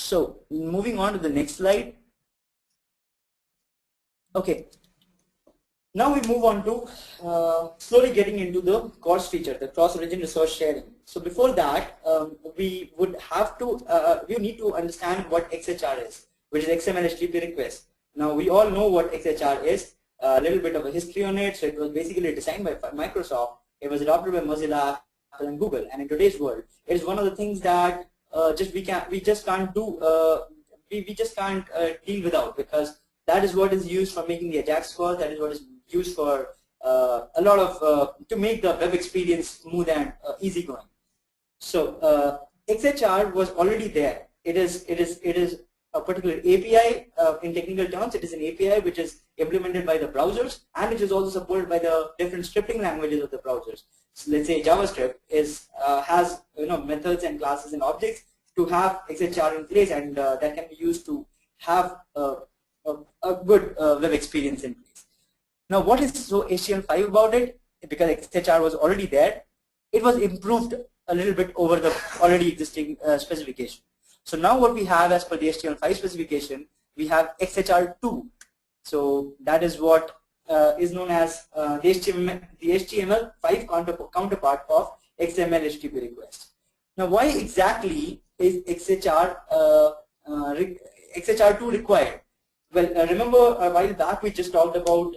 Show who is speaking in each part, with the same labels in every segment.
Speaker 1: So moving on to the next slide. Okay, now we move on to slowly getting into the course feature, the cross-origin resource sharing. So before that, we would have to, we need to understand what XHR is, which is XML HTTP request. Now we all know what XHR is, a little bit of a history on it. So it was basically designed by Microsoft. It was adopted by Mozilla, Apple, and Google. And in today's world, it is one of the things that we just can't deal without, because that is what is used for making the Ajax calls. That is what is used for a lot of to make the web experience smooth and easygoing. So XHR was already there. It is a particular API. In technical terms, it is an API which is implemented by the browsers, and which is also supported by the different scripting languages of the browsers. So let's say JavaScript has methods and classes and objects to have XHR in place, and that can be used to have a good web experience in place. Now, what is so HTML5 about it? Because XHR was already there, it was improved a little bit over the already existing specification. So now what we have as per the HTML5 specification, we have XHR2. So that is what is known as the HTML5 counterpart of XML HTTP request. Now, why exactly is XHR2 required? Well, remember a while back we just talked about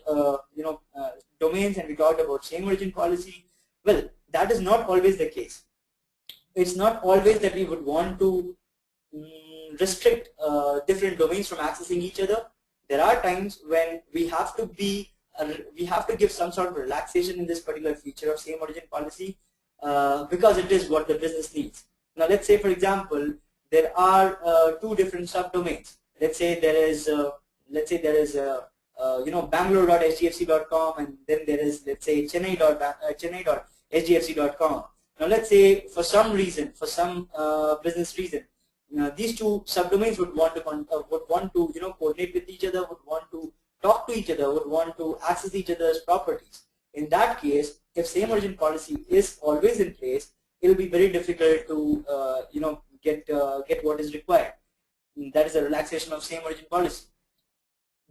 Speaker 1: domains, and we talked about same origin policy. Well, that is not always the case. It's not always that we would want to restrict different domains from accessing each other. There are times when we have to give some sort of relaxation in this particular feature of same origin policy because it is what the business needs. Now, let's say, for example, there are two different subdomains. Let's say there is bangalore.hdfc.com, and then there is, let's say, chennai.hdfc.com. Now, let's say for some reason, for some business reason, these two subdomains would want to coordinate with each other, would want to talk to each other, would want to access each other's properties. In that case, if same origin policy is always in place, it will be very difficult to get what is required. That is a relaxation of same origin policy.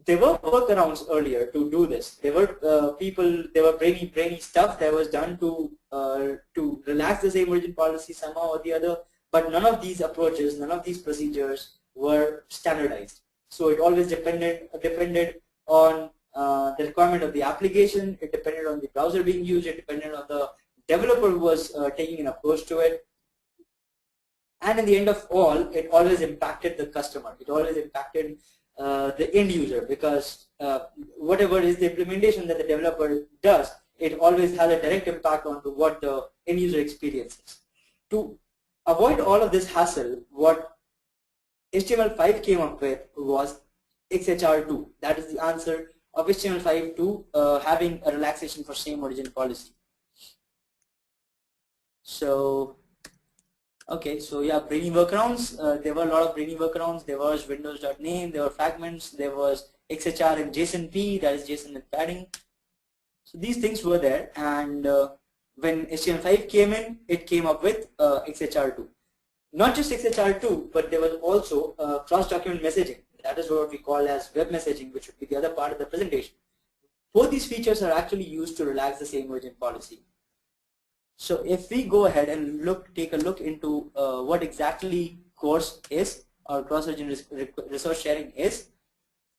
Speaker 1: There were workarounds earlier to do this. There were brainy stuff that was done to relax the same origin policy somehow or the other. But none of these approaches, none of these procedures were standardized. So it always depended on the requirement of the application. It depended on the browser being used. It depended on the developer who was taking an approach to it. And in the end of all, it always impacted the customer. It always impacted the end user, because whatever is the implementation that the developer does, it always has a direct impact on what the end user experiences. To avoid all of this hassle, what HTML5 came up with was XHR2. That is the answer of HTML5 to having a relaxation for same origin policy. So, okay, so yeah, brainy workarounds. There were a lot of brainy workarounds. There was windows.name, there were fragments, there was XHR and JSONP, that is JSON with padding. So these things were there, and when HTML5 came in, it came up with XHR2. Not just XHR2, but there was also cross-document messaging. That is what we call as web messaging, which would be the other part of the presentation. Both these features are actually used to relax the same origin policy. So if we go ahead and take a look into what exactly CORS is, or cross-origin resource sharing is,